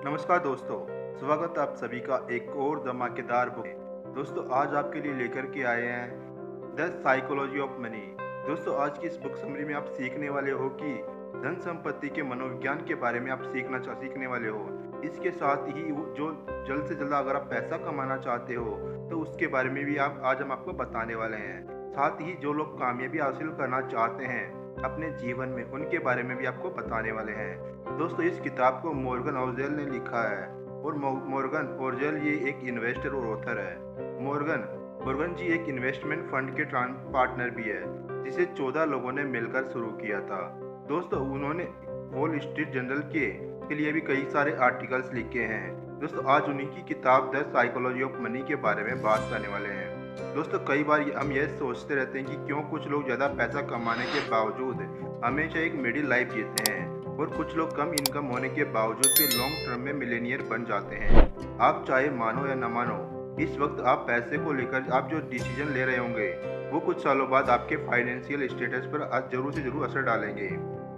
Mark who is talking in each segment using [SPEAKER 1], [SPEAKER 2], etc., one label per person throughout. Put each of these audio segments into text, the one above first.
[SPEAKER 1] नमस्कार दोस्तों, स्वागत है आप सभी का एक और धमाकेदार बुक में। दोस्तों आज आपके लिए लेकर के आए हैं द साइकोलॉजी ऑफ मनी। दोस्तों आज की इस बुक समरी में आप सीखने वाले हो कि धन संपत्ति के मनोविज्ञान के बारे में आप सीखने वाले हो। इसके साथ ही जो जल्द से जल्द अगर आप पैसा कमाना चाहते हो तो उसके बारे में भी आज हम आपको बताने वाले हैं। साथ ही जो लोग कामयाबी हासिल करना चाहते हैं अपने जीवन में उनके बारे में भी आपको बताने वाले हैं। दोस्तों इस किताब को मॉर्गन होजेल ने लिखा है और मॉर्गन होजेल ये एक इन्वेस्टर और ऑथर है। मॉर्गन जी एक इन्वेस्टमेंट फंड के पार्टनर भी है जिसे 14 लोगों ने मिलकर शुरू किया था। दोस्तों उन्होंने वॉल स्ट्रीट जर्नल के लिए भी कई सारे आर्टिकल्स लिखे हैं। दोस्तों आज उन्हीं की किताब द साइकोलॉजी ऑफ मनी के बारे में बात करने वाले हैं। दोस्तों कई बार हम यह सोचते रहते हैं कि क्यों कुछ लोग ज़्यादा पैसा कमाने के बावजूद हमेशा एक मिडिल लाइफ जीते हैं और कुछ लोग कम इनकम होने के बावजूद भी लॉन्ग टर्म में मिलेनियर बन जाते हैं। आप चाहे मानो या न मानो, इस वक्त आप पैसे को लेकर आप जो डिसीजन ले रहे होंगे वो कुछ सालों बाद आपके फाइनेंशियल स्टेटस पर जरूर से जरूर असर डालेंगे।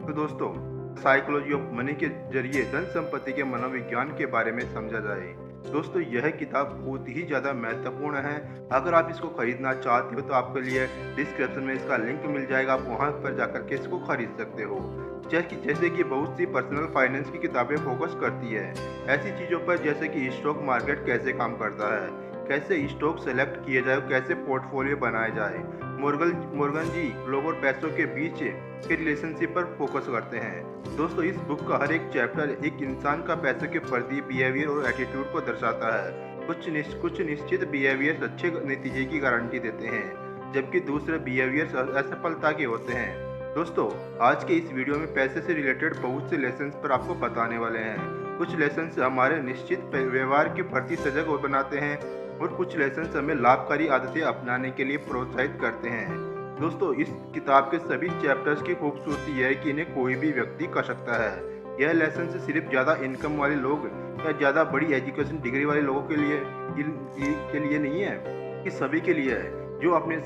[SPEAKER 1] तो दोस्तों साइकोलॉजी ऑफ मनी के जरिए धन संपत्ति के मनोविज्ञान के बारे में समझा जाए। दोस्तों यह किताब बहुत ही ज़्यादा महत्वपूर्ण है। अगर आप इसको खरीदना चाहते हो तो आपके लिए डिस्क्रिप्शन में इसका लिंक मिल जाएगा, आप वहां पर जाकर के इसको खरीद सकते हो। जैसे कि बहुत सी पर्सनल फाइनेंस की किताबें फोकस करती है ऐसी चीज़ों पर जैसे कि स्टॉक मार्केट कैसे काम करता है, कैसे स्टॉक सेलेक्ट किए जाए, कैसे पोर्टफोलियो बनाया जाए। मॉर्गन जी लोग और पैसों के बीच के रिलेशनशिप पर फोकस करते हैं। दोस्तों इस बुक का हर एक चैप्टर एक इंसान का पैसे के प्रति बिहेवियर और एटीट्यूड को दर्शाता है। कुछ निश्चित बिहेवियर्स अच्छे नतीजे की गारंटी देते हैं जबकि दूसरे बिहेवियर्स असफलता के होते हैं। दोस्तों आज के इस वीडियो में पैसे से रिलेटेड बहुत से लेसन पर आपको बताने वाले हैं। कुछ लेसन हमारे निश्चित व्यवहार के प्रति सजग बनाते हैं और कुछ लेसन हमें लाभकारी आदतें अपनाने के लिए प्रोत्साहित करते हैं। दोस्तों इस किताब के सभी चैप्टर्स की खूबसूरती यह है कि इन्हें कोई भी व्यक्ति कर सकता है। यह लेसन सिर्फ ज़्यादा इनकम वाले लोग या ज़्यादा बड़ी एजुकेशन डिग्री वाले लोगों के लिए नहीं है, कि सभी के लिए है जो अपने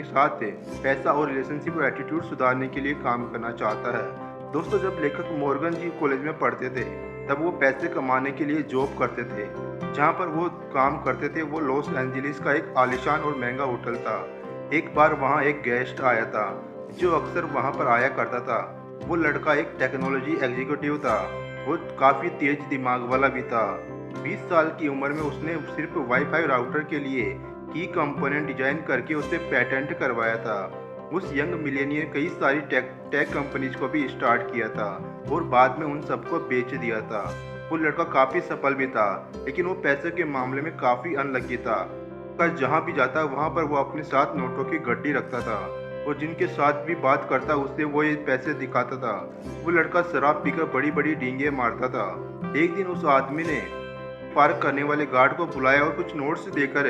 [SPEAKER 1] साथ पैसा और रिलेशनशिप और एटीट्यूड सुधारने के लिए काम करना चाहता है। दोस्तों जब लेखक मॉर्गन जी कॉलेज में पढ़ते थे तब वो पैसे कमाने के लिए जॉब करते थे। जहाँ पर वो काम करते थे वो लॉस एंजलिस का एक आलीशान और महंगा होटल था। एक बार वहाँ एक गेस्ट आया था जो अक्सर वहाँ पर आया करता था। वो लड़का एक टेक्नोलॉजी एग्जीक्यूटिव था। वो काफ़ी तेज दिमाग वाला भी था। 20 साल की उम्र में उसने सिर्फ वाईफाई राउटर के लिए की कंपोनेंट डिजाइन करके उसे पेटेंट करवाया था। उस यंग मिलेनियर कई सारी टेक कंपनीज को भी स्टार्ट किया था और बाद में उन सबको बेच दिया था। वो लड़का काफ़ी सफल भी था लेकिन वो पैसे के मामले में काफ़ी अनलकी था। पर जहाँ भी जाता वहाँ पर वो अपने साथ नोटों की गड्डी रखता था और जिनके साथ भी बात करता उससे वो ये पैसे दिखाता था। वो लड़का शराब पीकर बड़ी बड़ी डींगे मारता था। एक दिन उस आदमी ने पार्क करने वाले गार्ड को बुलाया और कुछ नोट्स देकर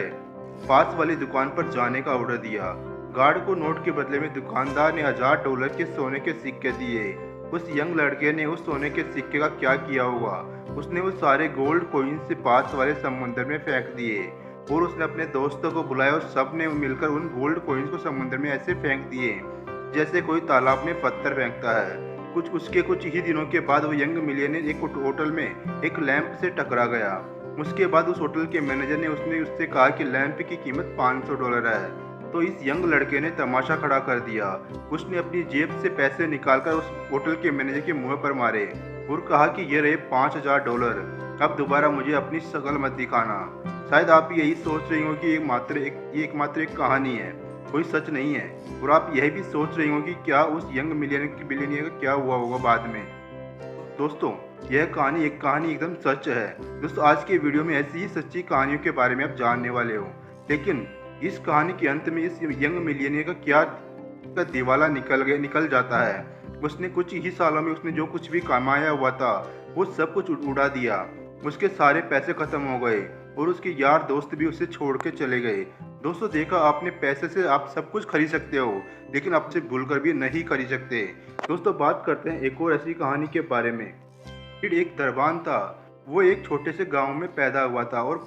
[SPEAKER 1] पास वाली दुकान पर जाने का ऑर्डर दिया। गार्ड को नोट के बदले में दुकानदार ने $1000 के सोने के सिक्के दिए। उस यंग लड़के ने उस सोने के सिक्के का क्या किया होगा, उसने वो सारे गोल्ड कॉइन्स से पास वाले समुद्र में फेंक दिए और उसने अपने दोस्तों को बुलाया और सब ने मिलकर उन गोल्ड कॉइन्स को समुद्र में ऐसे फेंक दिए जैसे कोई तालाब में पत्थर फेंकता है। कुछ ही दिनों के बाद वो यंग मिलियनेयर एक होटल में एक लैंप से टकरा गया। उसके बाद उस होटल के मैनेजर ने उससे कहा कि लैंप की कीमत $500 है। तो इस यंग लड़के ने तमाशा खड़ा कर दिया। उसने अपनी जेब से पैसे निकालकर उस होटल के मैनेजर के मुंह पर मारे और कहा कि ये रहे $5000, अब दोबारा मुझे अपनी शक्ल मत दिखाना। शायद आप यही सोच रही हो कि ये एकमात्र एक कहानी है, कोई सच नहीं है। और आप यह भी सोच रही हो कि क्या उस यंग बिलियनियर का क्या हुआ होगा बाद में। दोस्तों यह कहानी एकदम सच है। दोस्तों आज के वीडियो में ऐसी ही सच्ची कहानियों के बारे में आप जानने वाले हो। लेकिन इस कहानी के अंत में इस यंग मिलियनियर का दिवाला निकल जाता है। उसने कुछ ही सालों में उसने जो कुछ भी कमाया हुआ था वो सब कुछ उड़ा दिया। उसके सारे पैसे खत्म हो गए और उसके यार दोस्त भी उसे छोड़ के चले गए। दोस्तों देखा आपने, पैसे से आप सब कुछ खरीद सकते हो लेकिन आपसे भूलकर भी नहीं खरीद सकते। दोस्तों बात करते हैं एक और ऐसी कहानी के बारे में। फिर एक दरबान था। वो एक छोटे से गांव में पैदा हुआ था और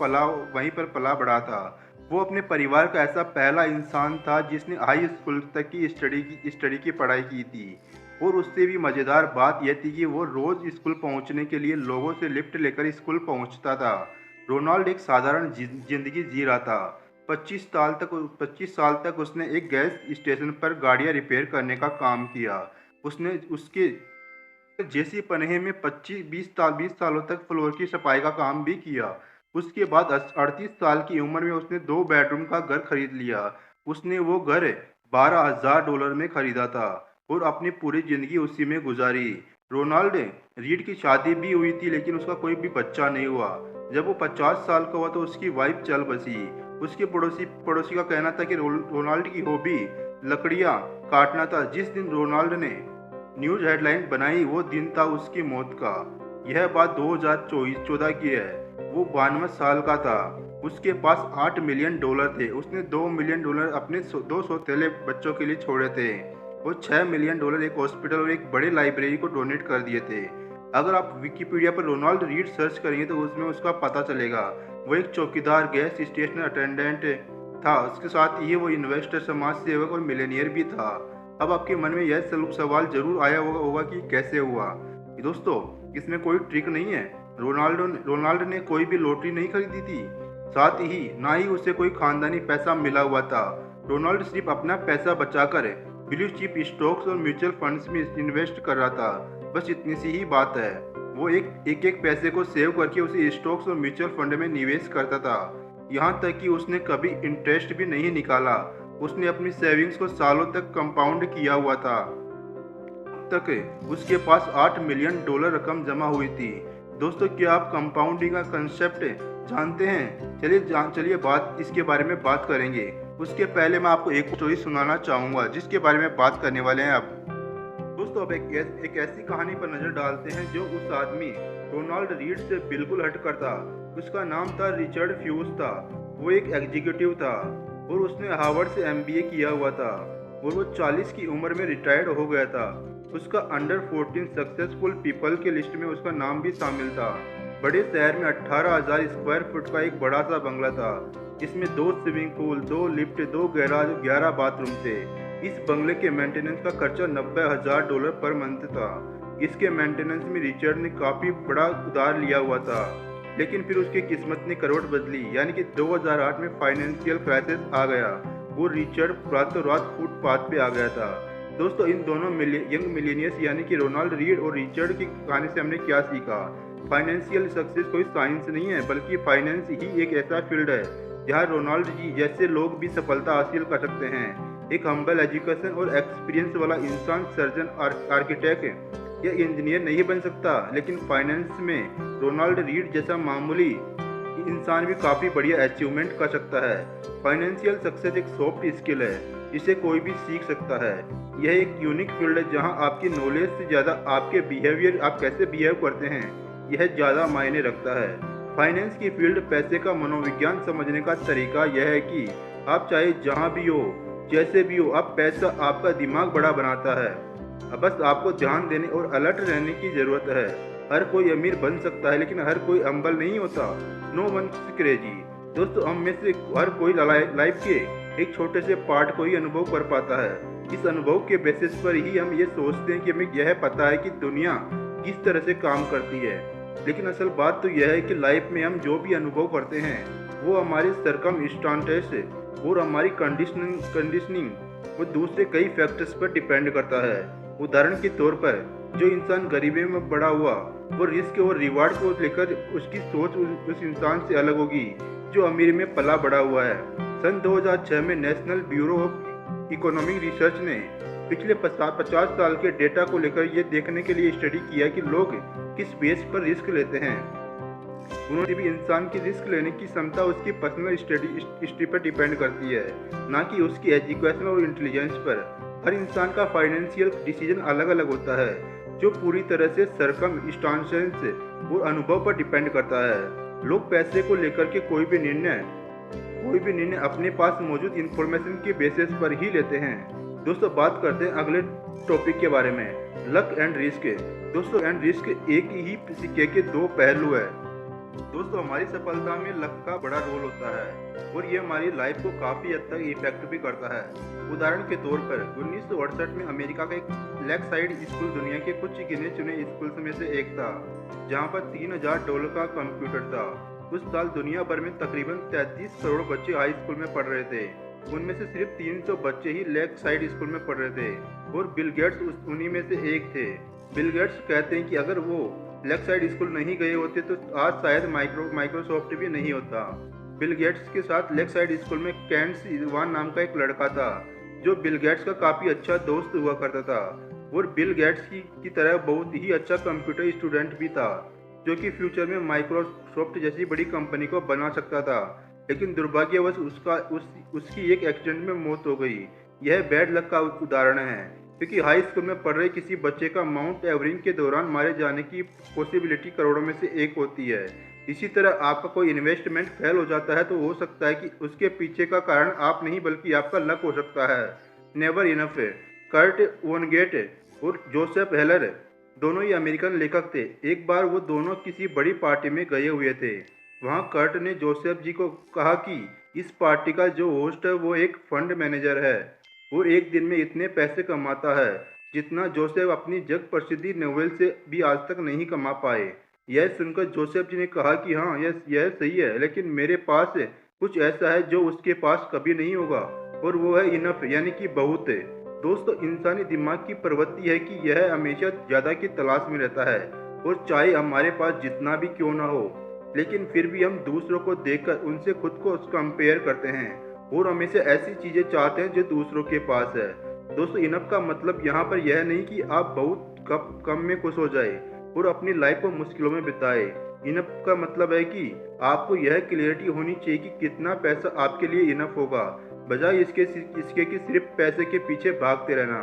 [SPEAKER 1] वहीं पर पला बढ़ा था। वो अपने परिवार का ऐसा पहला इंसान था जिसने हाई स्कूल तक की स्टडी की पढ़ाई की थी। और उससे भी मज़ेदार बात यह थी कि वो रोज़ स्कूल पहुंचने के लिए लोगों से लिफ्ट लेकर स्कूल पहुंचता था। रोनाल्ड एक साधारण ज़िंदगी जी रहा था। 25 साल तक उसने एक गैस स्टेशन पर गाड़ियां रिपेयर करने का काम किया। उसने उसके जेसी पनहे में 20 सालों तक फ्लोर की सफाई का काम भी किया। उसके बाद 38 साल की उम्र में उसने 2 बेडरूम का घर खरीद लिया। उसने वो घर $12,000 में खरीदा था और अपनी पूरी जिंदगी उसी में गुजारी। रोनाल्ड रीड की शादी भी हुई थी, लेकिन उसका कोई भी बच्चा नहीं हुआ। जब वो 50 साल का हुआ तो उसकी वाइफ चल बसी। उसके पड़ोसी पड़ोसी का कहना था कि रोनाल्ड की हॉबी लकड़ियां काटना था। जिस दिन रोनाल्ड ने न्यूज हेडलाइन बनाई वो दिन था उसकी मौत का। यह बात 2014 की है। वो 92 साल का था। उसके पास $8 मिलियन थे। उसने $2 मिलियन अपने 2 सौतेले बच्चों के लिए छोड़े थे। वो $6 मिलियन एक हॉस्पिटल और एक बड़े लाइब्रेरी को डोनेट कर दिए थे। अगर आप विकिपीडिया पर रोनाल्ड रीड सर्च करेंगे तो उसमें उसका पता चलेगा। वो एक चौकीदार, गैस स्टेशन अटेंडेंट था। उसके साथ ही वो इन्वेस्टर, समाज सेवक और मिलेनियर भी था। अब आपके मन में यह सवाल जरूर आया होगा कि कैसे हुआ। दोस्तों, इसमें कोई ट्रिक नहीं है। रोनाल्ड ने कोई भी लॉटरी नहीं खरीदी थी, साथ ही ना ही उसे कोई खानदानी पैसा मिला हुआ था। रोनाल्ड सिर्फ अपना पैसा बचाकर ब्लू चिप स्टॉक्स और म्यूचुअल फंड्स में इन्वेस्ट कर रहा था। बस इतनी सी ही बात है। वो एक पैसे को सेव करके उसे स्टॉक्स और म्यूचुअल फंड में निवेश करता था। यहाँ तक कि उसने कभी इंटरेस्ट भी नहीं निकाला। उसने अपनी सेविंग्स को सालों तक कंपाउंड किया हुआ था। तक उसके पास $8 मिलियन रकम जमा हुई थी। दोस्तों, क्या आप कंपाउंडिंग का कंसेप्ट जानते हैं? चलिए बात इसके बारे में बात करेंगे। उसके पहले मैं आपको एक स्टोरी सुनाना चाहूँगा जिसके बारे में बात करने वाले हैं अब। दोस्तों, अब एक ऐसी कहानी पर नजर डालते हैं जो उस आदमी रोनाल्ड रीड से बिल्कुल हटकर था। उसका नाम था रिचर्ड फ्यूज था। वो एक एग्जीक्यूटिव था और उसने हार्वर्ड से MBA किया हुआ था और वो 40 की उम्र में रिटायर्ड हो गया था। उसका अंडर 14 सक्सेसफुल पीपल के लिस्ट में उसका नाम भी शामिल था। बड़े शहर में 18,000 स्क्वायर फुट का एक बड़ा सा बंगला था, जिसमें 2 स्विमिंग पूल, 2 लिफ्ट, 2 गैराज और 11 बाथरूम थे। इस बंगले के मेंटेनेंस का खर्चा $90,000 पर मंथ था। इसके मेंटेनेंस में रिचर्ड ने काफी बड़ा उधार लिया हुआ था, लेकिन फिर उसकी किस्मत ने करवट बदली। यानी कि 2008 में फाइनेंशियल क्राइसिस आ गया और रिचर्ड रातों रात फुटपाथ पे आ गया था। दोस्तों, इन दोनों यंग मिलेनियर्स यानी कि रोनाल्ड रीड और रिचर्ड की कहानी से हमने क्या सीखा? फाइनेंशियल सक्सेस कोई साइंस नहीं है, बल्कि फाइनेंस ही एक ऐसा फील्ड है जहां रोनाल्ड जी जैसे लोग भी सफलता हासिल कर सकते हैं। एक हम्बल एजुकेशन और एक्सपीरियंस वाला इंसान सर्जन, आर्किटेक्ट या इंजीनियर नहीं बन सकता, लेकिन फाइनेंस में रोनाल्ड रीड जैसा मामूली इंसान भी काफ़ी बढ़िया अचीवमेंट कर सकता है। फाइनेंशियल सक्सेस एक सॉफ्ट स्किल है जिसे कोई भी सीख सकता है। यह एक यूनिक फील्ड है जहां आपकी नॉलेज से ज़्यादा आपके बिहेवियर, आप कैसे बिहेव करते हैं, यह ज़्यादा मायने रखता है। फाइनेंस की फील्ड पैसे का मनोविज्ञान समझने का तरीका यह है कि आप चाहे जहां भी हो, जैसे भी हो, आप पैसा आपका दिमाग बड़ा बनाता है। अब बस आपको ध्यान देने और अलर्ट रहने की ज़रूरत है। हर कोई अमीर बन सकता है, लेकिन हर कोई हम्बल नहीं होता। No one crazy. दोस्तों, हम में से हर कोई लाइफ के एक छोटे से पार्ट को ही अनुभव कर पाता है। इस अनुभव के बेसिस पर ही हम ये सोचते हैं कि हमें यह पता है कि दुनिया किस तरह से काम करती है। लेकिन असल बात तो यह है कि लाइफ में हम जो भी अनुभव करते हैं वो हमारे सरकमस्टांसेस और हमारी कंडीशनिंग वो दूसरे कई फैक्टर्स पर डिपेंड करता है। उदाहरण के तौर पर, जो इंसान गरीबी में बड़ा हुआ वो रिस्क और रिवार्ड को लेकर उसकी सोच उस इंसान से अलग होगी जो अमीर में पला बड़ा हुआ है। सन 2006 में national bureau of economic research ने पिछले 50 साल के डेटा को लेकर यह देखने के लिए स्टडी किया कि लोग किस बेस पर रिस्क लेते हैं। उन्होंने भी इंसान की रिस्क लेने की क्षमता उसकी पर्सनल हिस्ट्री पर डिपेंड करती है, ना कि उसकी एजुकेशन और इंटेलिजेंस पर। हर इंसान का फाइनेंशियल डिसीजन अलग अलग होता है, जो पूरी तरह से सरकमस्टांसेस और अनुभव पर डिपेंड करता है। लोग पैसे को लेकर के कोई भी निर्णय अपने पास मौजूद इंफॉर्मेशन के बेसिस पर ही लेते हैं। दोस्तों, बात करते हैं अगले टॉपिक के बारे में, लक एंड रिस्क। दोस्तों, एंड रिस्क एक ही सिक्के के दो पहलू है। दोस्तों हमारी सफलता में लक का बड़ा रोल होता है और ये हमारी लाइफ को काफ़ी हद तक इफेक्ट भी करता है। उदाहरण के तौर पर 1968 में अमेरिका का एक लेक साइड स्कूल दुनिया के कुछ गिने चुने स्कूल्स में से एक था, जहाँ पर $3000 का कंप्यूटर था। उस साल दुनिया भर में तकरीबन 33 करोड़ बच्चे हाई स्कूल में पढ़ रहे थे। उनमें से सिर्फ 300 बच्चे ही लेक साइड स्कूल में पढ़ रहे थे और बिल गेट्स उन्हीं में से एक थे। बिल गेट्स कहते हैं कि अगर वो लेक साइड स्कूल नहीं गए होते तो आज शायद माइक्रोसॉफ्ट भी नहीं होता। बिल गेट्स के साथ लेक साइड स्कूल में कैंट्स इवान नाम का एक लड़का था, जो बिल गेट्स का काफ़ी अच्छा दोस्त हुआ करता था और बिल गेट्स की तरह बहुत ही अच्छा कंप्यूटर स्टूडेंट भी था, जो कि फ्यूचर में माइक्रोसॉफ्ट जैसी बड़ी कंपनी को बना सकता था। लेकिन दुर्भाग्यवश उसकी एक एक्सीडेंट में मौत हो गई। यह बैड लक का उदाहरण है, क्योंकि हाई स्कूल में पढ़ रहे किसी बच्चे का माउंट एवरिंग के दौरान मारे जाने की पॉसिबिलिटी करोड़ों में से एक होती है। इसी तरह आपका कोई इन्वेस्टमेंट फेल हो जाता है तो हो सकता है कि उसके पीछे का कारण आप नहीं बल्कि आपका लक हो सकता है। Never enough. कर्ट वोनगेट और जोसेफ हेलर दोनों ही अमेरिकन लेखक थे। एक बार वो दोनों किसी बड़ी पार्टी में गए हुए थे। वहाँ कर्ट ने जोसेफ जी को कहा कि इस पार्टी का जो होस्ट है वो एक फंड मैनेजर है और एक दिन में इतने पैसे कमाता है जितना जोसेफ अपनी जग प्रसिद्धि नोवेल से भी आज तक नहीं कमा पाए। यह सुनकर जोसेफ जी ने कहा कि हाँ, यह सही है, लेकिन मेरे पास कुछ ऐसा है जो उसके पास कभी नहीं होगा और वो है इनफ, यानी कि बहुत है। दोस्तों, इंसानी दिमाग की प्रवृत्ति है कि यह हमेशा ज़्यादा की तलाश में रहता है और चाहे हमारे पास जितना भी क्यों ना हो, लेकिन फिर भी हम दूसरों को देखकर उनसे खुद को कंपेयर करते हैं और हमेशा ऐसी चीज़ें चाहते हैं जो दूसरों के पास है। दोस्तों, इनफ का मतलब यहाँ पर यह नहीं कि आप बहुत कम में खुश हो जाए और अपनी लाइफ को मुश्किलों में बिताए। इनफ का मतलब है कि आपको यह क्लियरिटी होनी चाहिए कि कितना पैसा आपके लिए इनफ होगा, बजाय इसके कि सिर्फ पैसे के पीछे भागते रहना।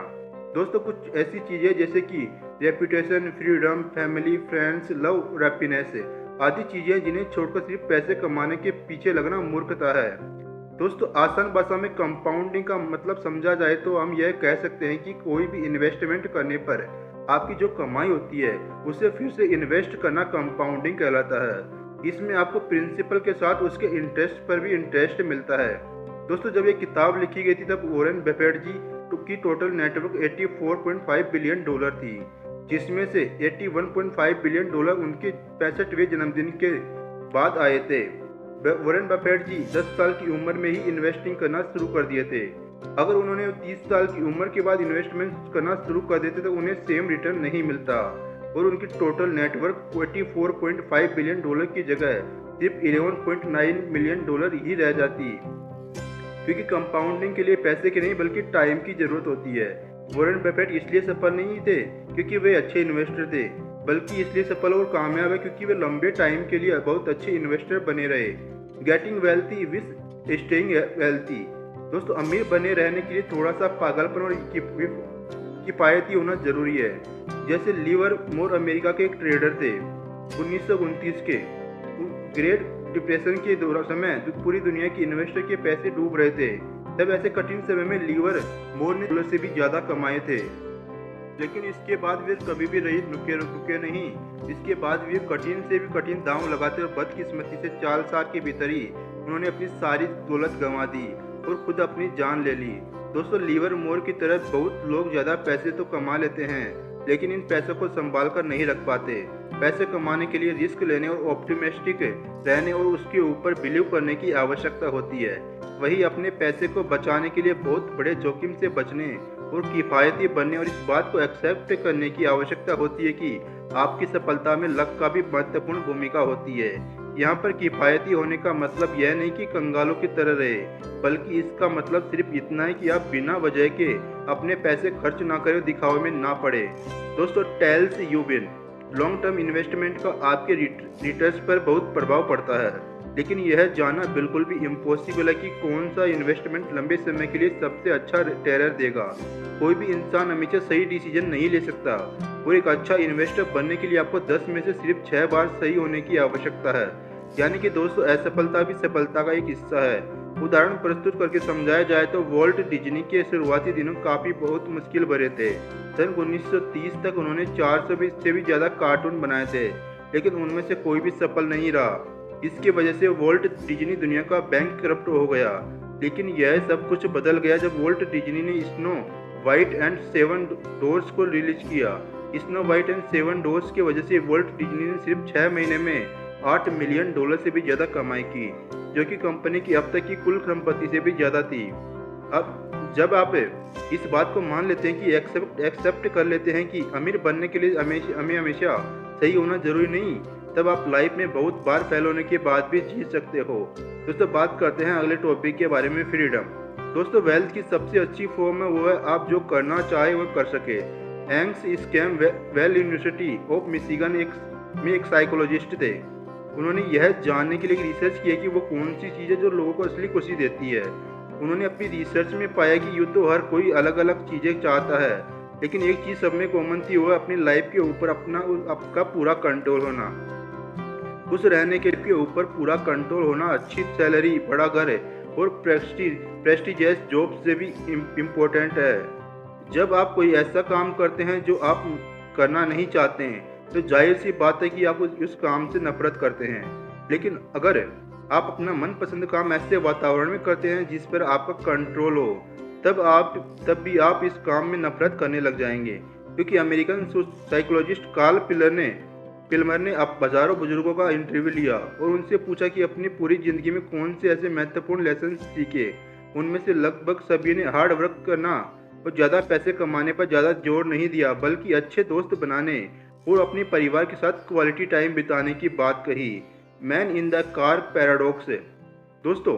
[SPEAKER 1] दोस्तों, कुछ ऐसी चीज़ें जैसे कि reputation, freedom, family, friends, love, happiness आदि चीज़ें जिन्हें छोड़कर सिर्फ पैसे कमाने के पीछे लगना मूर्खता है। दोस्तों, आसान भाषा में कंपाउंडिंग का मतलब समझा जाए तो हम यह कह सकते हैं कि कोई भी इन्वेस्टमेंट करने पर आपकी जो कमाई होती है उसे फिर से इन्वेस्ट करना कंपाउंडिंग कहलाता है। इसमें आपको प्रिंसिपल के साथ उसके इंटरेस्ट पर भी इंटरेस्ट मिलता है। दोस्तों, जब ये किताब लिखी गई थी तब वॉरेन बफेट जी की टोटल नेटवर्क $84.5 बिलियन थी, जिसमें से $81.5 बिलियन उनके 65वें जन्मदिन के बाद आए थे। वॉरेन बफेट जी 10 साल की उम्र में ही इन्वेस्टिंग करना शुरू कर दिए थे। अगर उन्होंने 30 साल की उम्र के बाद इन्वेस्टमेंट करना शुरू कर देते तो उन्हें सेम रिटर्न नहीं मिलता और उनकी टोटल नेटवर्क $84.5 बिलियन की जगह सिर्फ $11.9 मिलियन ही रह जाती, क्योंकि कंपाउंडिंग के लिए पैसे की नहीं बल्कि टाइम की जरूरत होती है। वॉरेन बफेट इसलिए सफल नहीं थे क्योंकि वे अच्छे इन्वेस्टर थे, बल्कि इसलिए सफल और कामयाब है क्योंकि वे लंबे टाइम के लिए बहुत अच्छे इन्वेस्टर बने रहे। Getting wealthy with staying wealthy. दोस्तों, अमीर बने रहने के लिए थोड़ा सा पागलपन और किफायती होना जरूरी है। जैसे लीवर मोर अमेरिका के एक ट्रेडर थे 1929 के। ग्रेट डिप्रेशन के समय पूरी दुनिया के इन्वेस्टर के पैसे डूब रहे थे। तब ऐसे कठिन समय में लीवर मोर ने डॉलर से भी ज़्यादा कमाए थे, लेकिन इसके बाद वे कभी भी रुके नहीं। इसके बाद वे कठिन से भी कठिन दांव लगाते और बदकिस्मती से 4 साल के भीतर ही उन्होंने अपनी सारी दौलत गंवा दी और खुद अपनी जान ले ली। दोस्तों, लीवर मोर की तरह बहुत लोग ज़्यादा पैसे तो कमा लेते हैं, लेकिन इन पैसों को संभाल कर नहीं रख पाते। पैसे कमाने के लिए रिस्क लेने और ऑप्टिमिस्टिक रहने और उसके ऊपर बिलीव करने की आवश्यकता होती है। वही अपने पैसे को बचाने के लिए बहुत बड़े जोखिम से बचने और किफ़ायती बनने और इस बात को एक्सेप्ट करने की आवश्यकता होती है कि आपकी सफलता में लक का भी महत्वपूर्ण भूमिका होती है। यहाँ पर किफ़ायती होने का मतलब यह नहीं कि कंगालों की तरह रहे, बल्कि इसका मतलब सिर्फ इतना है कि आप बिना वजह के अपने पैसे खर्च ना करें, दिखावे में ना पड़े। दोस्तों, tells you win. Long term investment का आपके रिटर्न्स पर बहुत प्रभाव पड़ता है, लेकिन यह जानना बिल्कुल भी इम्पॉसिबल है कि कौन सा इन्वेस्टमेंट लंबे समय के लिए सबसे अच्छा टेरर देगा। कोई भी इंसान हमेशा सही डिसीजन नहीं ले सकता और एक अच्छा इन्वेस्टर बनने के लिए आपको 10 में से सिर्फ 6 बार सही होने की आवश्यकता है। यानी कि दोस्तों, असफलता भी सफलता का एक हिस्सा है। उदाहरण प्रस्तुत करके समझाया जाए तो वॉल्ट डिज्नी के शुरुआती दिनों काफ़ी बहुत मुश्किल भरे थे। सन 1930 तक उन्होंने 400 से भी ज़्यादा कार्टून बनाए थे, लेकिन उनमें से कोई भी सफल नहीं रहा। इसकी वजह से वॉल्ट डिज्नी दुनिया का बैंकक्रप्ट हो गया। लेकिन यह सब कुछ बदल गया जब वॉल्ट डिज्नी ने snow white and seven doors को रिलीज किया। Snow white and seven doors की वजह से वॉल्ट डिज्नी ने सिर्फ 6 महीने में $8 मिलियन से भी ज़्यादा कमाई की, जो कि कंपनी की अब तक की कुल संपत्ति से भी ज़्यादा थी। अब जब आप इस बात को मान लेते हैं कि एक्सेप्ट कर लेते हैं कि अमीर बनने के लिए हमें हमेशा सही होना जरूरी नहीं, तब आप लाइफ में बहुत बार फेल होने के बाद भी जीत सकते हो। दोस्तों बात करते हैं अगले टॉपिक के बारे में, फ्रीडम। दोस्तों वेल्थ की सबसे अच्छी फॉर्म है वो है आप जो करना चाहे वो कर सके। Hanks scam well university of Michigan में एक साइकोलॉजिस्ट थे। उन्होंने यह जानने के लिए रिसर्च किया कि वो कौन सी चीज़ है जो लोगों को असली खुशी देती है। उन्होंने अपनी रिसर्च में पाया कि यूँ तो हर कोई अलग अलग चीज़ें चाहता है, लेकिन एक चीज़ सब में कॉमन थी, वो अपनी लाइफ के ऊपर आपका पूरा कंट्रोल होना। खुश रहने के ऊपर पूरा कंट्रोल होना अच्छी सैलरी, बड़ा घर और प्रेस्टिजियस जॉब से भी इम्पोर्टेंट है। जब आप कोई ऐसा काम करते हैं जो आप करना नहीं चाहते हैं तो जाहिर सी बात है कि आप उस काम से नफरत करते हैं। लेकिन अगर आप अपना मनपसंद काम ऐसे वातावरण में करते हैं जिस पर आपका कंट्रोल हो, तब भी आप इस काम में नफरत करने लग जाएंगे। क्योंकि अमेरिकन साइकोलॉजिस्ट कार्ल पिलमर ने अब हजारों बुजुर्गों का इंटरव्यू लिया और उनसे पूछा कि अपनी पूरी जिंदगी में कौन से ऐसे महत्वपूर्ण लेसन सीखे। उनमें से लगभग सभी ने हार्ड वर्क करना और ज़्यादा पैसे कमाने पर ज़्यादा जोर नहीं दिया, बल्कि अच्छे दोस्त बनाने और अपने परिवार के साथ क्वालिटी टाइम बिताने की बात कही। Man in the car paradox. दोस्तों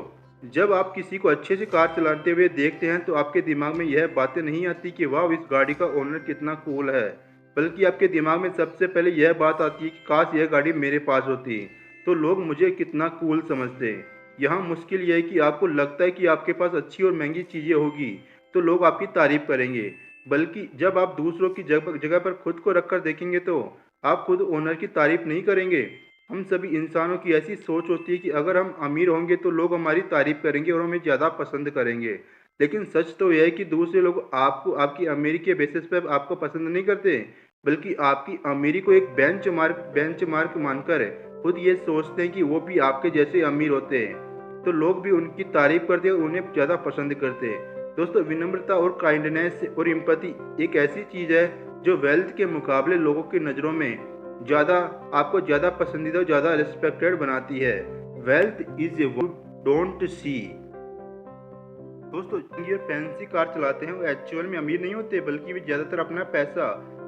[SPEAKER 1] जब आप किसी को अच्छे से कार चलाते हुए देखते हैं तो आपके दिमाग में यह बातें नहीं आती कि वाह इस गाड़ी का ओनर कितना कूल है, बल्कि आपके दिमाग में सबसे पहले यह बात आती है कि काश यह गाड़ी मेरे पास होती तो लोग मुझे कितना कूल समझते। यहाँ मुश्किल यह है कि आपको लगता है कि आपके पास अच्छी और महंगी चीज़ें होगी तो लोग आपकी तारीफ करेंगे, बल्कि जब आप दूसरों की जगह पर खुद को रखकर देखेंगे तो आप खुद ओनर की तारीफ नहीं करेंगे। हम सभी इंसानों की ऐसी सोच होती है कि अगर हम अमीर होंगे तो लोग हमारी तारीफ करेंगे और हमें ज़्यादा पसंद करेंगे। लेकिन सच तो यह है कि दूसरे लोग आपको आपकी अमीरी के बेसिस पर आपको पसंद नहीं करते, बल्कि आपकी अमीरी को एक बेंचमार्क मानकर खुद ये सोचते हैं कि वो भी आपके जैसे अमीर होते हैं, तो लोग भी उनकी तारीफ करते हैं और उन्हें ज़्यादा पसंद करते हैं। दोस्तों विनम्रता और काइंडनेस और एम्पैथी एक ऐसी चीज़ है जो वेल्थ के मुकाबले लोगों की नज़रों में आपको ज़्यादा पसंदीदा और ज़्यादा रिस्पेक्टेड बनाती है। Wealth is a don't see. दोस्तों ये फैंसी कार चलाते हैं वो एक्चुअल में अमीर नहीं होते, बल्कि वे ज़्यादातर अपना पैसा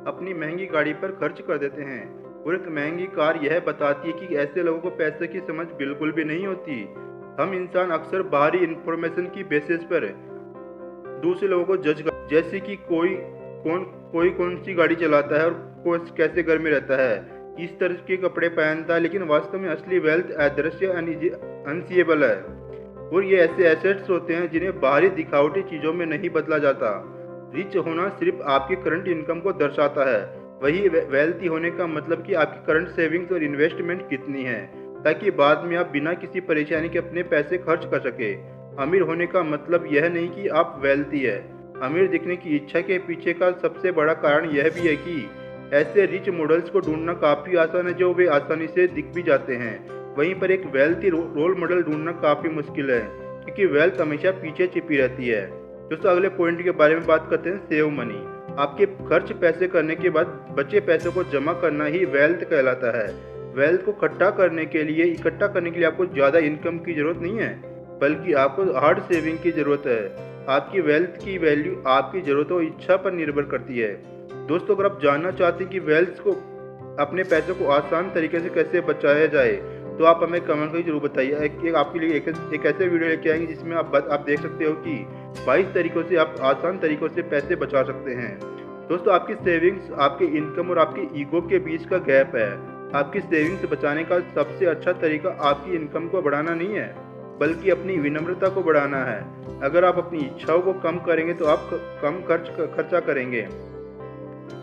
[SPEAKER 1] अपनी महंगी गाड़ी पर खर्च कर देते हैं। और एक महंगी कार यह बताती है कि ऐसे लोगों को पैसे की समझ बिल्कुल भी नहीं होती। हम इंसान अक्सर बाहरी इंफॉर्मेशन की बेसिस पर दूसरे लोगों को जज कर, जैसे कि कोई कौन सी गाड़ी चलाता है और कैसे घर में रहता है, इस तरह के कपड़े पहनता है, लेकिन वास्तव में असली वेल्थ अदृश्य अनसीएबल है। और ये ऐसे एसेट्स होते हैं जिन्हें बाहरी दिखावटी चीज़ों में नहीं बदला जाता। रिच होना सिर्फ आपकी करंट इनकम को दर्शाता है, वही वेल्थी होने का मतलब कि आपकी करंट सेविंग्स और इन्वेस्टमेंट कितनी है, ताकि बाद में आप बिना किसी परेशानी के अपने पैसे खर्च कर सके। अमीर होने का मतलब यह नहीं कि आप वेल्थी है। अमीर दिखने की इच्छा के पीछे का सबसे बड़ा कारण यह भी है कि ऐसे रिच मॉडल्स को ढूंढना काफ़ी आसान है जो वे आसानी से दिख भी जाते हैं। वहीं पर एक वेल्थी रोल मॉडल ढूंढना काफ़ी मुश्किल है, क्योंकि वेल्थ हमेशा पीछे छिपी रहती है। दोस्तों अगले पॉइंट के बारे में बात करते हैं, सेव मनी। आपके खर्च पैसे करने के बाद बचे पैसों को जमा करना ही वेल्थ कहलाता है। वेल्थ को इकट्ठा करने के लिए आपको ज़्यादा इनकम की ज़रूरत नहीं है, बल्कि आपको हार्ड सेविंग की ज़रूरत है। आपकी वेल्थ की वैल्यू आपकी ज़रूरतों और इच्छा पर निर्भर करती है। दोस्तों अगर आप जानना चाहते हैं कि वेल्थ को अपने पैसों को आसान तरीके से कैसे बचाया जाए तो आप हमें कमेंट करके जरूर बताइए। आपके लिए एक ऐसे वीडियो लेके आएंगे जिसमें आप देख सकते हो कि 22 तरीकों से आप आसान तरीकों से पैसे बचा सकते हैं। दोस्तों आपकी सेविंग्स आपके इनकम और आपके ईगो के बीच का गैप है। आपकी सेविंग्स बचाने का सबसे अच्छा तरीका आपकी इनकम को बढ़ाना नहीं है, बल्कि अपनी विनम्रता को बढ़ाना है। अगर आप अपनी इच्छाओं को कम करेंगे तो आप कम खर्चा करेंगे।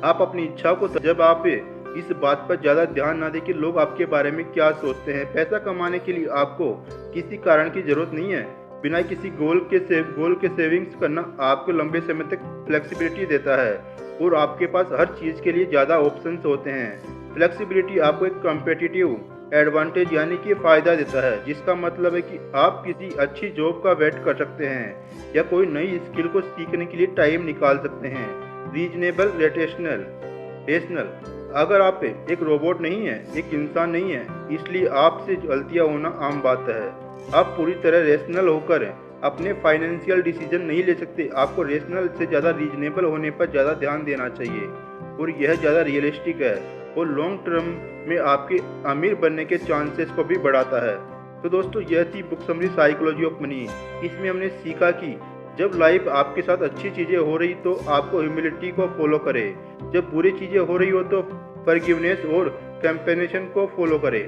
[SPEAKER 1] आप अपनी इच्छाओं को जब आप इस बात पर ज़्यादा ध्यान ना दें कि लोग आपके बारे में क्या सोचते हैं। पैसा कमाने के लिए आपको किसी कारण की ज़रूरत नहीं है। बिना किसी गोल के सेविंग्स करना आपको लंबे समय तक फ्लेक्सिबिलिटी देता है और आपके पास हर चीज़ के लिए ज़्यादा ऑप्शंस होते हैं। फ्लेक्सिबिलिटी आपको एक कॉम्पिटिटिव एडवांटेज यानी कि फ़ायदा देता है, जिसका मतलब है कि आप किसी अच्छी जॉब का वेट कर सकते हैं या कोई नई स्किल को सीखने के लिए टाइम निकाल सकते हैं। रीजनेबल रेशनल, अगर आप एक रोबोट नहीं है, एक इंसान नहीं है, इसलिए आपसे गलतियाँ होना आम बात है। आप पूरी तरह रेशनल होकर अपने फाइनेंशियल डिसीजन नहीं ले सकते। आपको रेशनल से ज़्यादा रीजनेबल होने पर ज़्यादा ध्यान देना चाहिए और यह ज़्यादा रियलिस्टिक है और लॉन्ग टर्म में आपके अमीर बनने के चांसेस को भी बढ़ाता है। तो दोस्तों, यह थी book summary psychology of money. इसमें हमने सीखा कि जब लाइफ आपके साथ अच्छी चीज़ें हो रही तो आपको ह्यूमिलिटी को फॉलो करें, जब बुरी चीज़ें हो रही हो तो फॉरगिवनेस और कंपेनिशन को फॉलो करें।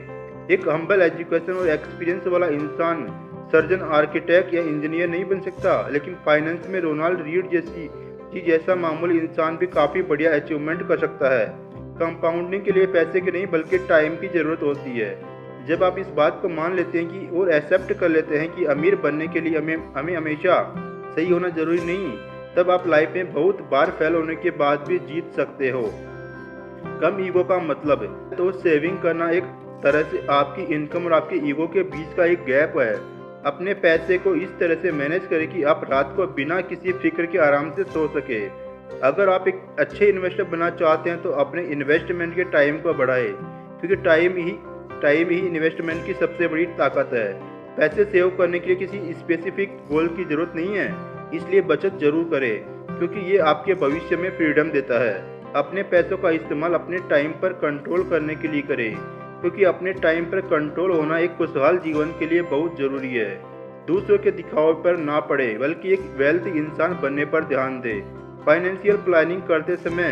[SPEAKER 1] एक हम्बल एजुकेशन और एक्सपीरियंस वाला इंसान सर्जन, आर्किटेक्ट या इंजीनियर नहीं बन सकता, लेकिन फाइनेंस में रोनाल्ड रीड जैसा मामूली इंसान भी काफ़ी बढ़िया अचीवमेंट कर सकता है। कंपाउंडिंग के लिए पैसे की नहीं बल्कि टाइम की ज़रूरत होती है। जब आप इस बात को मान लेते हैं कि और एक्सेप्ट कर लेते हैं कि अमीर बनने के लिए हमें हमेशा सही होना ज़रूरी नहीं, तब आप लाइफ में बहुत बार फेल होने के बाद भी जीत सकते हो। कम ईगो का मतलब है तो सेविंग करना एक तरह से आपकी इनकम और आपके ईगो के बीच का एक गैप है। अपने पैसे को इस तरह से मैनेज करें कि आप रात को बिना किसी फिक्र के आराम से सो सके। अगर आप एक अच्छे इन्वेस्टर बनना चाहते हैं तो अपने इन्वेस्टमेंट के टाइम को बढ़ाएं, क्योंकि टाइम ही इन्वेस्टमेंट की सबसे बड़ी ताकत है। पैसे सेव करने के लिए किसी स्पेसिफिक गोल की ज़रूरत नहीं है, इसलिए बचत जरूर करें, क्योंकि ये आपके भविष्य में फ्रीडम देता है। अपने पैसों का इस्तेमाल अपने टाइम पर कंट्रोल करने के लिए करें, क्योंकि अपने टाइम पर कंट्रोल होना एक खुशहाल जीवन के लिए बहुत ज़रूरी है। दूसरों के दिखावे पर ना पड़े, बल्कि एक वेल्थी इंसान बनने पर ध्यान दें। फाइनेंशियल प्लानिंग करते समय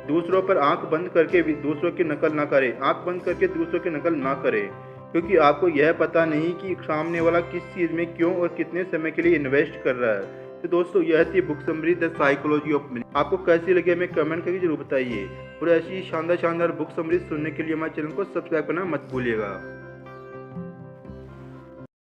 [SPEAKER 1] दूसरों पर आंख बंद करके दूसरों की नकल ना करें, आंख बंद करके दूसरों की नकल ना करें, क्योंकि आपको यह पता नहीं कि सामने वाला किस चीज़ में क्यों और कितने समय के लिए इन्वेस्ट कर रहा है। तो दोस्तों, यह थी book summary the psychology of money. आपको कैसी लगी हमें कमेंट करके जरूर बताइए और ऐसी शानदार बुक समरी सुनने के लिए हमारे चैनल को सब्सक्राइब करना मत भूलिएगा।